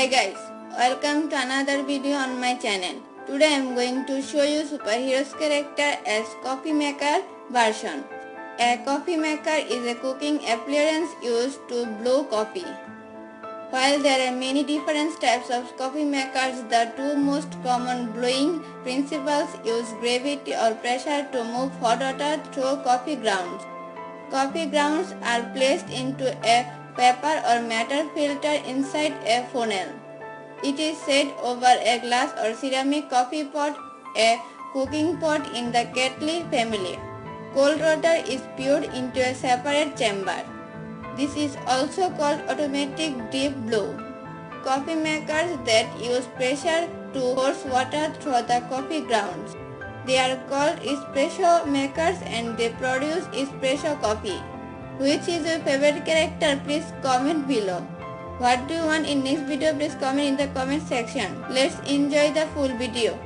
Hi guys, welcome to another video on my channel. Today I am going to show you superheroes character as coffee maker version. A coffee maker is a cooking appliance used to brew coffee. While there are many different types of coffee makers, the two most common brewing principles use gravity or pressure to move hot water through coffee grounds. Coffee grounds are placed into a paper or metal filter inside a funnel. It is set over a glass or ceramic coffee pot, a cooking pot in the kettle family. Cold water is poured into a separate chamber. This is also called automatic deep brew. Coffee makers that use pressure to force water through the coffee grounds. They are called espresso makers and they produce espresso coffee. Which is your favorite character? Please comment below. What do you want in next video? Please comment in the comment section. Let's enjoy the full video.